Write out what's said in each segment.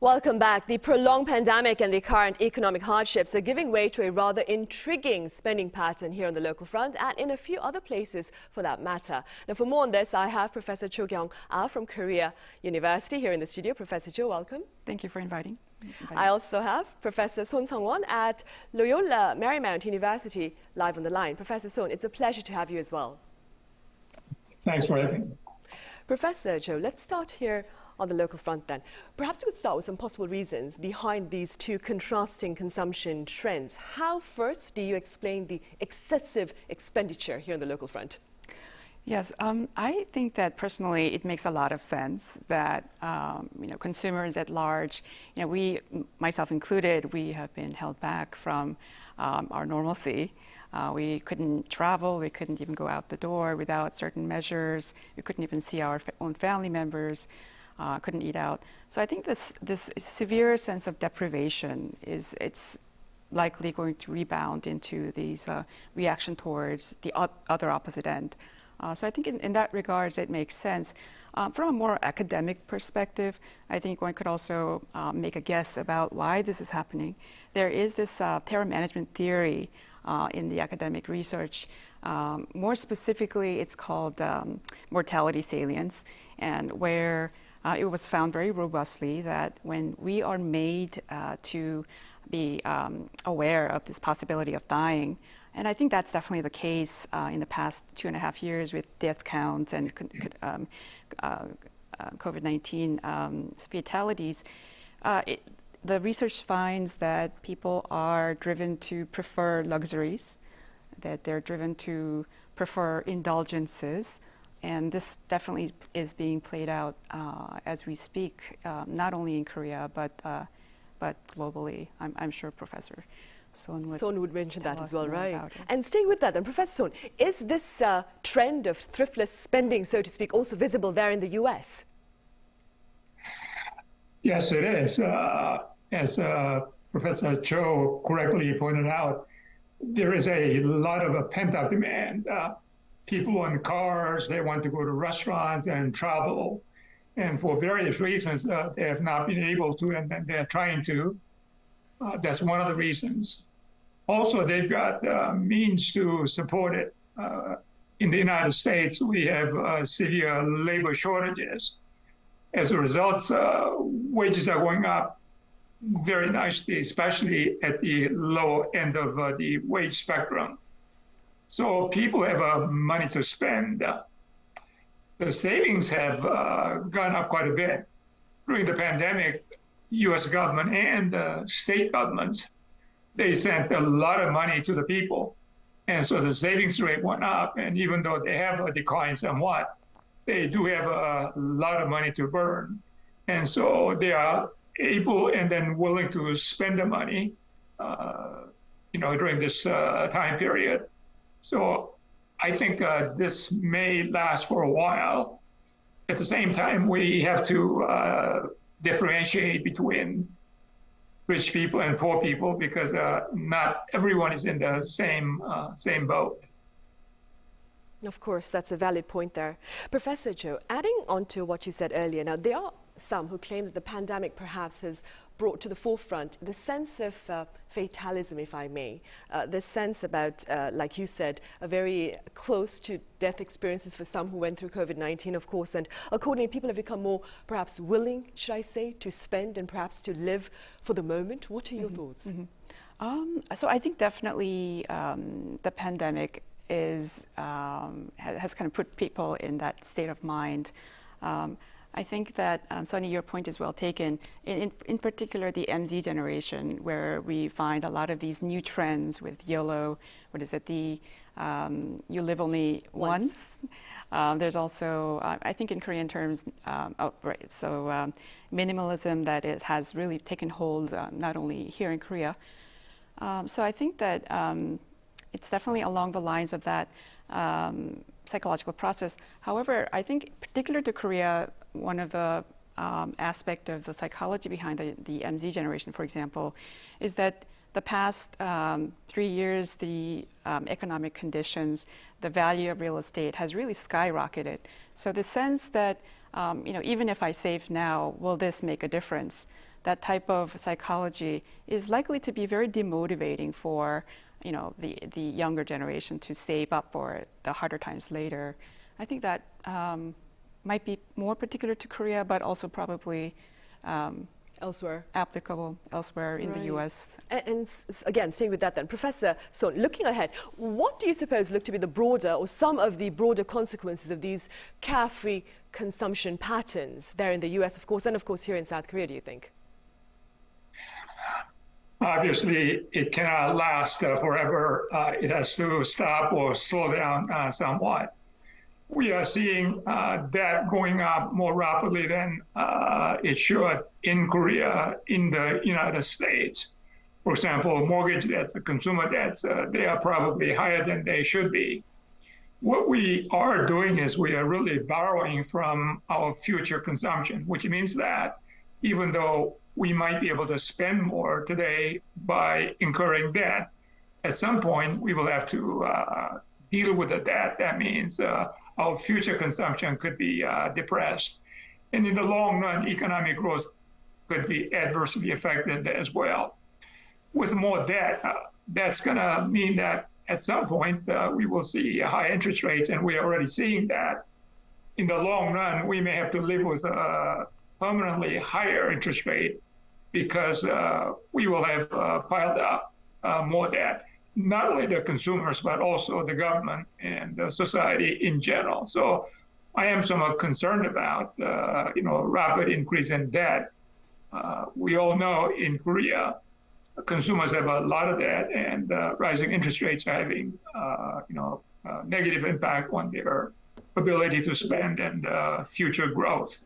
Welcome back. The prolonged pandemic and the current economic hardships are giving way to a rather intriguing spending pattern here on the local front and in a few other places for that matter. Now, for more on this, I have Professor Cho Kyung-Ah from Korea University here in the studio. Professor Cho, welcome. Thank you for inviting. I also have Professor Sohn Sung Won at LOYOLA Marymount University live on the line. Professor Sohn, it's a pleasure to have you as well. Thanks for having me. Professor Cho, let's start here on the local front then. Perhaps we could start with some possible reasons behind these two contrasting consumption trends. How first do you explain the excessive expenditure here on the local front? Yes, I think that personally it makes a lot of sense that consumers at large, we, myself included, we have been held back from our normalcy. We couldn't travel, we couldn't even go out the door without certain measures. We couldn't even see our own family members. Couldn't eat out. So I think this severe sense of deprivation it's likely going to rebound into these reaction towards the other opposite end. So I think in that regards it makes sense. From a more academic perspective, I think one could also make a guess about why this is happening. There is this terror management theory in the academic research. More specifically, it's called mortality salience, and where it was found very robustly that when we are made to be aware of this possibility of dying, and I think that's definitely the case in the past 2.5 years with death counts and COVID-19 fatalities, the research finds that people are driven to prefer luxuries, that they're driven to prefer indulgences. And this definitely is being played out as we speak, not only in Korea, but globally. I'm sure Professor Sohn would mention that as well, right? And staying with that, then, Professor Sohn, is this trend of thriftless spending, so to speak, also visible there in the U.S.? Yes, it is. As Professor Cho correctly pointed out, there is a lot of a pent-up demand. People own cars, they want to go to restaurants and travel. And for various reasons, they have not been able to, and they're trying to. That's one of the reasons. Also, they've got means to support it. In the United States, we have severe labor shortages. As a result, wages are going up very nicely, especially at the low end of the wage spectrum. So people have money to spend. The savings have gone up quite a bit. During the pandemic, U.S. government and state governments, they sent a lot of money to the people. And so the savings rate went up. And even though they have declined somewhat, they do have a lot of money to burn. And so they are able and then willing to spend the money, during this time period. So I think this may last for a while. At the same time, we have to differentiate between rich people and poor people because not everyone is in the same boat. Of course, that's a valid point there. Professor Cho, adding on to what you said earlier, now there are some who claim that the pandemic perhaps has brought to the forefront the sense of fatalism, if I may, the sense about, like you said, a very close to death experiences for some who went through COVID-19, of course, and accordingly, people have become more perhaps willing, should I say, to spend and perhaps to live for the moment. What are your thoughts? So I think definitely the pandemic has kind of put people in that state of mind. I think that, Sonny, your point is well taken. In particular, the MZ generation, where we find a lot of these new trends with YOLO, what is it, you live only once. There's also, I think in Korean terms, minimalism that has really taken hold not only here in Korea. So I think that it's definitely along the lines of that psychological process. However, I think particular to Korea, one of the aspect of the psychology behind the MZ generation, for example, is that the past 3 years, the economic conditions, the value of real estate has really skyrocketed. So the sense that, even if I save now, will this make a difference? that type of psychology is likely to be very demotivating for the younger generation to save up for the harder times later. I think that might be more particular to Korea, but also probably elsewhere, applicable elsewhere in the U.S. And again, staying with that then, Professor Sohn, looking ahead, what do you suppose look to be the broader or some of the broader consequences of these carefree consumption patterns there in the U.S., of course, and of course here in South Korea, do you think? Obviously, it cannot last forever. It has to stop or slow down somewhat. We are seeing debt going up more rapidly than it should in Korea, in the United States. For example, mortgage debts, consumer debts, they are probably higher than they should be. What we are doing is we are really borrowing from our future consumption, which means that even though we might be able to spend more today by incurring debt, at some point we will have to deal with the debt. That means our future consumption could be depressed. And in the long run, economic growth could be adversely affected as well. With more debt, that's going to mean that at some point we will see high interest rates, and we're already seeing that. In the long run, we may have to live with a permanently higher interest rate because we will have piled up more debt. Not only the consumers, but also the government and the society in general. So I am somewhat concerned about, rapid increase in debt. We all know in Korea, consumers have a lot of debt, and rising interest rates are having, negative impact on their ability to spend and future growth.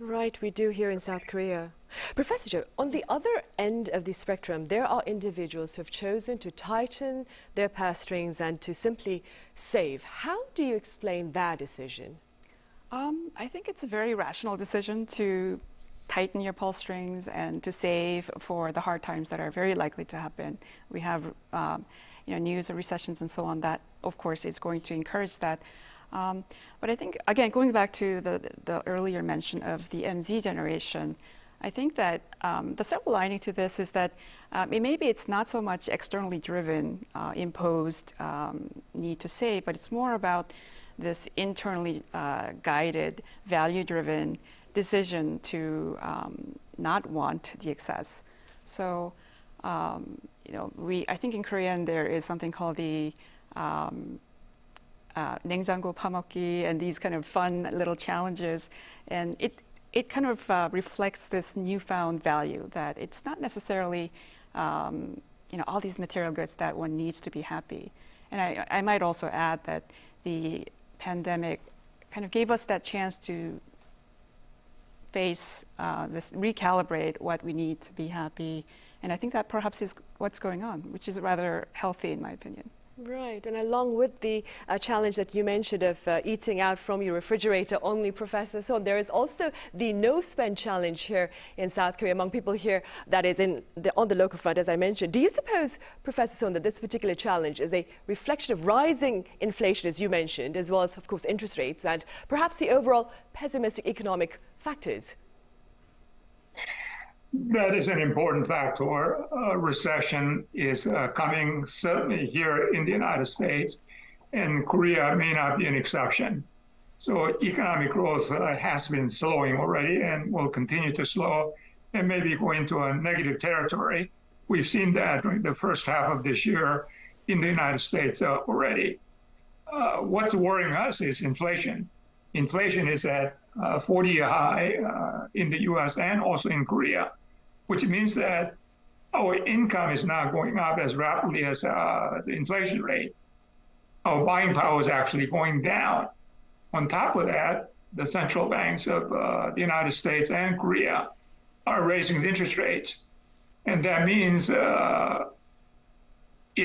Right, we do here in South Korea. Professor Cho, on the other end of the spectrum, there are individuals who have chosen to tighten their purse strings and to simply save. How do you explain that decision? I think it's a very rational decision to tighten your purse strings and to save for the hard times that are very likely to happen. We have news of recessions and so on that, of course, is going to encourage that. But I think, again, going back to the earlier mention of the MZ generation, I think that the silver lining to this is that maybe it's not so much externally driven, imposed need to save, but it's more about this internally guided, value-driven decision to not want the excess. So, I think in Korean there is something called the 냉장고 파먹기 and these kind of fun little challenges, and it kind of reflects this newfound value that it's not necessarily all these material goods that one needs to be happy. And I might also add that the pandemic kind of gave us that chance to face recalibrate what we need to be happy, and I think that perhaps is what's going on, which is rather healthy in my opinion. Right, and along with the challenge that you mentioned of eating out from your refrigerator only, Professor Sohn, there is also the no-spend challenge here in South Korea among people here that is on the local front, as I mentioned. Do you suppose, Professor Sohn, that this particular challenge is a reflection of rising inflation, as you mentioned, as well as, of course, interest rates and perhaps the overall pessimistic economic factors? That is an important factor. Recession is coming certainly here in the United States, and Korea may not be an exception. So economic growth has been slowing already and will continue to slow and maybe go into a negative territory. We've seen that during the first half of this year in the United States already. What's worrying us is inflation. Inflation is at 40-year high in the U.S. and also in Korea, which means that our income is not going up as rapidly as the inflation rate. Our buying power is actually going down. On top of that, the central banks of the United States and Korea are raising the interest rates. And that means it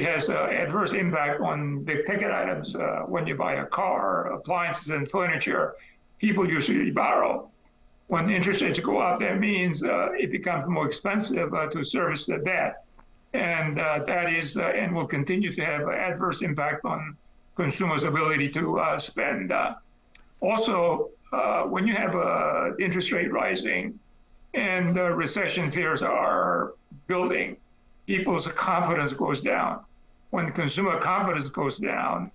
has an adverse impact on big ticket items. When you buy a car, appliances and furniture, people usually borrow. When interest rates go up, that means it becomes more expensive to service the debt. And that is, and will continue to have an adverse impact on consumers' ability to spend. Also, when you have interest rate rising and recession fears are building. People's confidence goes down. When consumer confidence goes down,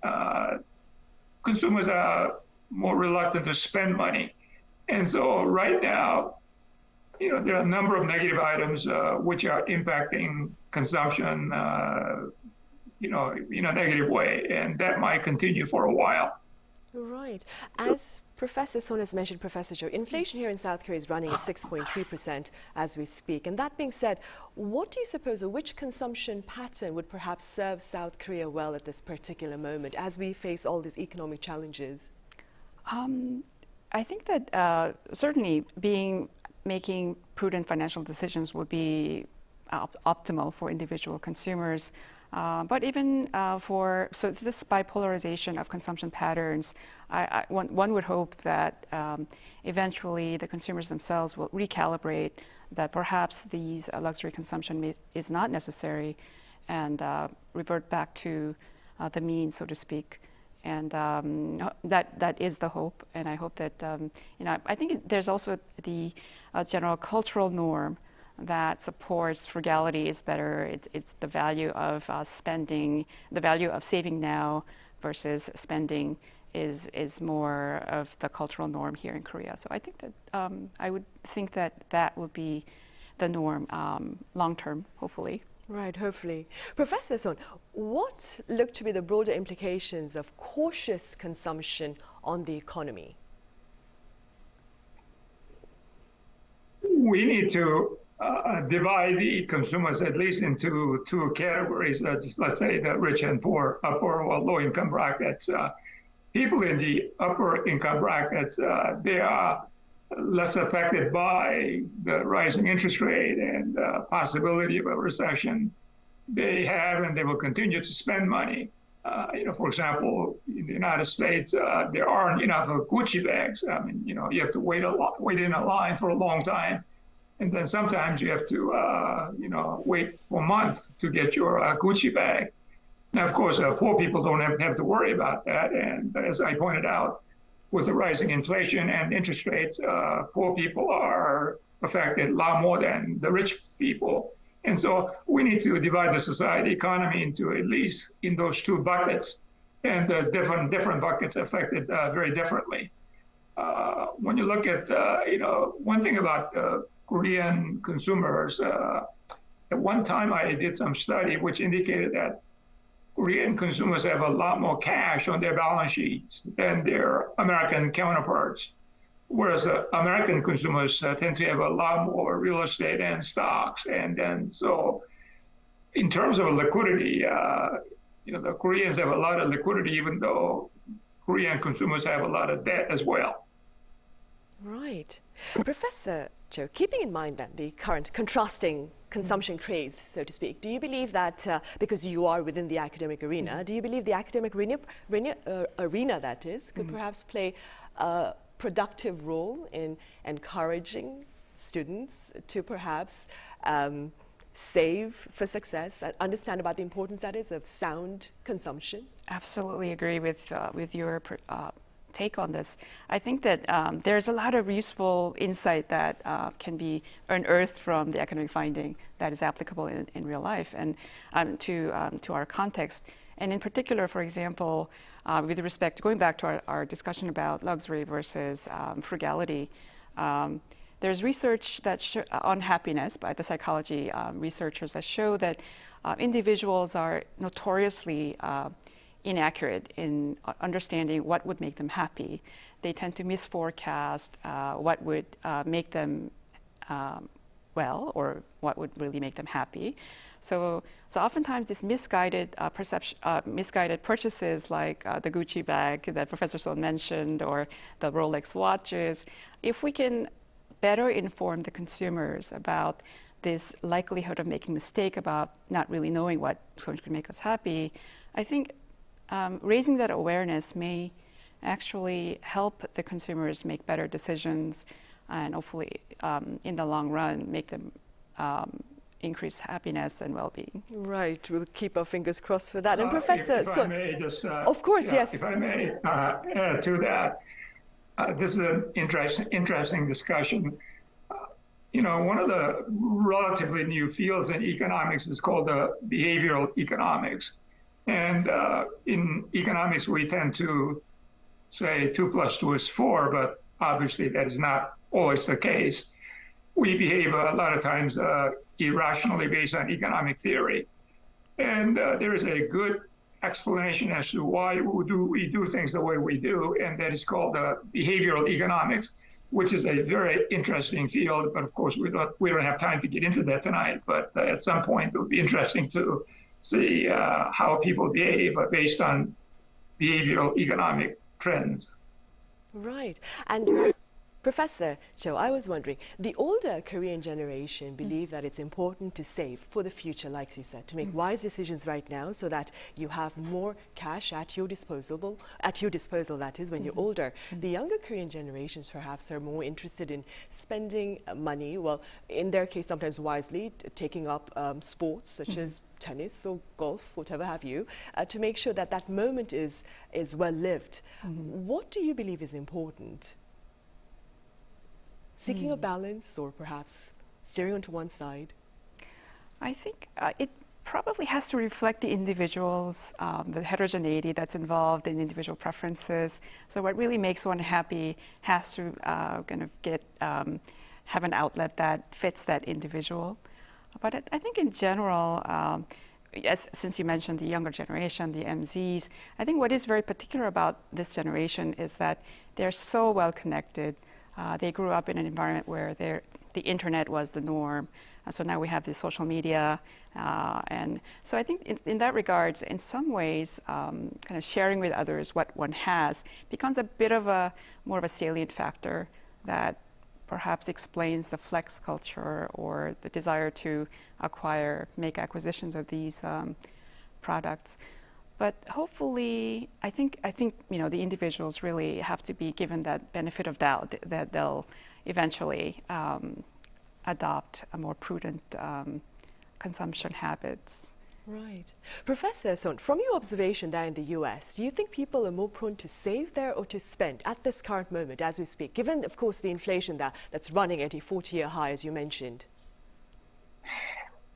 consumers are more reluctant to spend money. And so right now, there are a number of negative items which are impacting consumption, in a negative way, and that might continue for a while. Right. As Professor Sohn has mentioned, Professor Cho, inflation here in South Korea is running at 6.3% as we speak. And that being said, what do you suppose, or which consumption pattern would perhaps serve South Korea well at this particular moment as we face all these economic challenges? I think that certainly making prudent financial decisions would be optimal for individual consumers. But even so this bipolarization of consumption patterns, one would hope that eventually the consumers themselves will recalibrate that perhaps these luxury consumption is not necessary and revert back to the mean, so to speak. And that is the hope. And I hope that, I think there's also the general cultural norm that supports frugality is better. It's the value of spending, the value of saving now versus spending is more of the cultural norm here in Korea. So I think that I would think that would be the norm long term, hopefully. Right, hopefully. Professor Sohn, what look to be the broader implications of cautious consumption on the economy? We need to divide the consumers at least into two categories. Let's say the rich and poor, upper or low income brackets. People in the upper income brackets, they are less affected by the rising interest rate and possibility of a recession. They have and they will continue to spend money. For example, in the United States, there aren't enough Gucci bags. I mean, you have to wait in a line for a long time. And then sometimes you have to, wait for a month to get your Gucci bag. Now, of course, poor people don't have to worry about that. And as I pointed out, with the rising inflation and interest rates, poor people are affected a lot more than the rich people. And so we need to divide the society economy into at least in those two buckets. And the different buckets affected very differently. When you look at, one thing about Korean consumers, at one time I did some study which indicated that Korean consumers have a lot more cash on their balance sheets than their American counterparts, whereas American consumers tend to have a lot more real estate and stocks. And then so in terms of liquidity, the Koreans have a lot of liquidity, even though Korean consumers have a lot of debt as well. Right. Professor Cho, keeping in mind that the current contrasting consumption craze, so to speak, do you believe that, because you are within the academic arena, do you believe the academic arena that is, could perhaps play a productive role in encouraging students to perhaps save for success and understand about the importance that is of sound consumption? Absolutely agree with your take on this. I think that there's a lot of useful insight that can be unearthed from the academic finding that is applicable in real life and to our context. And in particular, for example, with respect to going back to our discussion about luxury versus frugality, there's research that on happiness by the psychology researchers that show that individuals are notoriously inaccurate in understanding what would make them happy. They tend to misforecast what would make them well, or what would really make them happy. So oftentimes these misguided purchases, like the Gucci bag that Professor Sohn mentioned, or the Rolex watches, if we can better inform the consumers about this likelihood of making a mistake about not really knowing what is going to make us happy, I think raising that awareness may actually help the consumers make better decisions and hopefully in the long run make them increase happiness and well-being. Right, we'll keep our fingers crossed for that. And Professor, if I may just, of course, yes. If I may add to that, this is an interesting discussion. one of the relatively new fields in economics is called behavioral economics. And in economics, we tend to say 2 plus 2 is 4, but obviously that is not always the case. We behave a lot of times irrationally based on economic theory. And there is a good explanation as to why we do things the way we do, and that is called behavioral economics, which is a very interesting field. But of course, we don't have time to get into that tonight. But at some point, it would be interesting to see how people behave based on behavioral economic trends. Right. And Professor Cho, I was wondering, the older Korean generation believe that it's important to save for the future, like you said, to make wise decisions right now so that you have more cash at your disposal, that is, when you're older. The younger Korean generations perhaps are more interested in spending money, well, in their case, sometimes wisely, taking up sports such as tennis or golf, whatever have you, to make sure that that moment is well lived. What do you believe is important? Seeking a balance, or perhaps steering onto one side? I think it probably has to reflect the individuals, the heterogeneity that's involved in individual preferences. So what really makes one happy has to kind of have an outlet that fits that individual. But I think in general, since you mentioned the younger generation, the MZs, I think what is very particular about this generation is that they're so well connected. They grew up in an environment where the internet was the norm. So now we have the social media. And so I think in that regards, in some ways, kind of sharing with others what one has becomes a bit of more of a salient factor that perhaps explains the flex culture or the desire to make acquisitions of these products. But hopefully, I think the individuals really have to be given that benefit of doubt that they'll eventually adopt a more prudent consumption habits. Right. Professor Sohn, from your observation there in the US, do you think people are more prone to save there or to spend at this current moment as we speak, given, of course, the inflation that's running at a 40-year high, as you mentioned?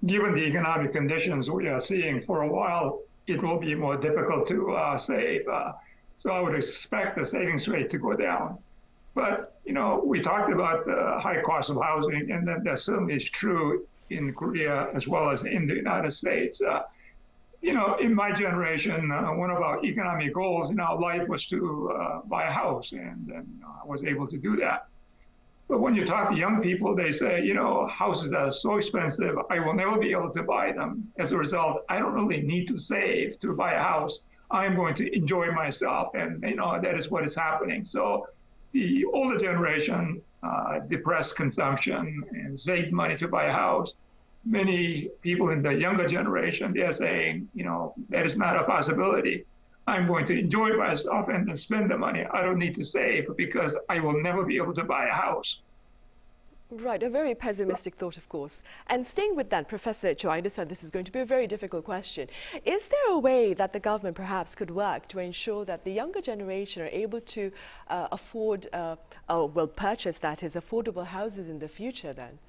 Given the economic conditions we are seeing for a while, it will be more difficult to save. So I would expect the savings rate to go down. But, we talked about the high cost of housing, and that certainly is true in Korea as well as in the United States. In my generation, one of our economic goals in our life was to buy a house, and I was able to do that. But when you talk to young people, they say, houses are so expensive, I will never be able to buy them. As a result, I don't really need to save to buy a house. I'm going to enjoy myself, and that is what is happening. So the older generation depressed consumption and saved money to buy a house. Many people in the younger generation, they're saying, that is not a possibility. I'm going to enjoy myself and then spend the money. I don't need to save because I will never be able to buy a house. Right, a very pessimistic thought, of course. And staying with that, Professor Cho, I understand this is going to be a very difficult question. Is there a way that the government perhaps could work to ensure that the younger generation are able to afford, purchase, that is, affordable houses in the future then?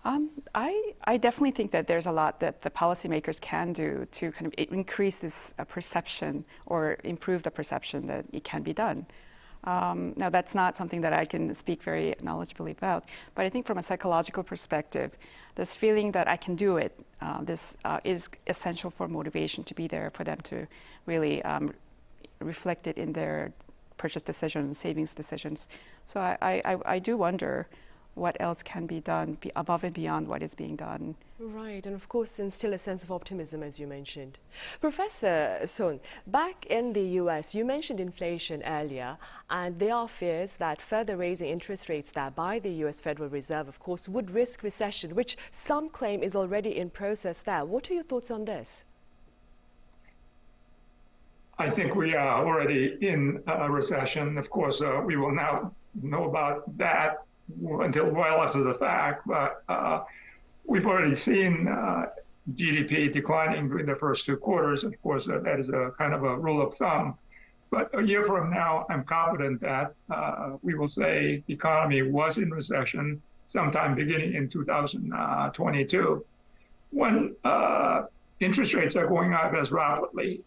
I definitely think that there's a lot that the policymakers can do to kind of increase this perception or improve the perception that it can be done. Now, that's not something that I can speak very knowledgeably about, but I think from a psychological perspective, this feeling that I can do it, this is essential for motivation to be there for them to really reflect it in their purchase decisions, savings decisions. So I do wonder what else can be done above and beyond what is being done. Right, and of course instill a sense of optimism, as you mentioned. Professor Sohn, back in the US, you mentioned inflation earlier, and there are fears that further raising interest rates there by the US Federal Reserve, of course, would risk recession, which some claim is already in process there. What are your thoughts on this? I think we are already in a recession. Of course, we will now know about that until well after the fact, but we've already seen GDP declining during the first 2 quarters. Of course, that is a kind of a rule of thumb. But a year from now, I'm confident that we will say the economy was in recession. sometime beginning in 2022. When interest rates are going up as rapidly,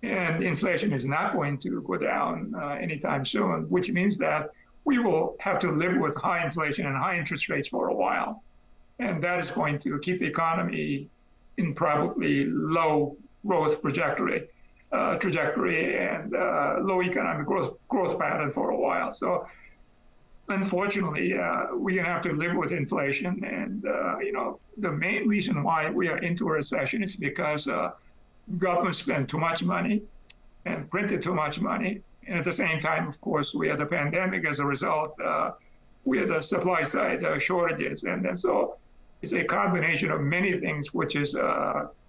and inflation is not going to go down anytime soon, which means that we will have to live with high inflation and high interest rates for a while. And that is going to keep the economy in probably low growth trajectory and low economic growth pattern for a while. So unfortunately, we're going to have to live with inflation. And, the main reason why we are into a recession is because government spent too much money and printed too much money. And at the same time, of course, we had a pandemic. As a result, we had the supply side shortages. And so it's a combination of many things, which is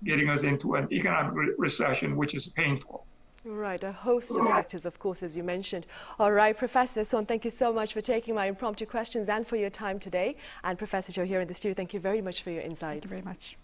getting us into an economic recession, which is painful. Right, a host of factors, of course, as you mentioned. All right, Professor Sohn, thank you so much for taking my impromptu questions and for your time today. And Professor Cho here in the studio, thank you very much for your insights. Thank you very much.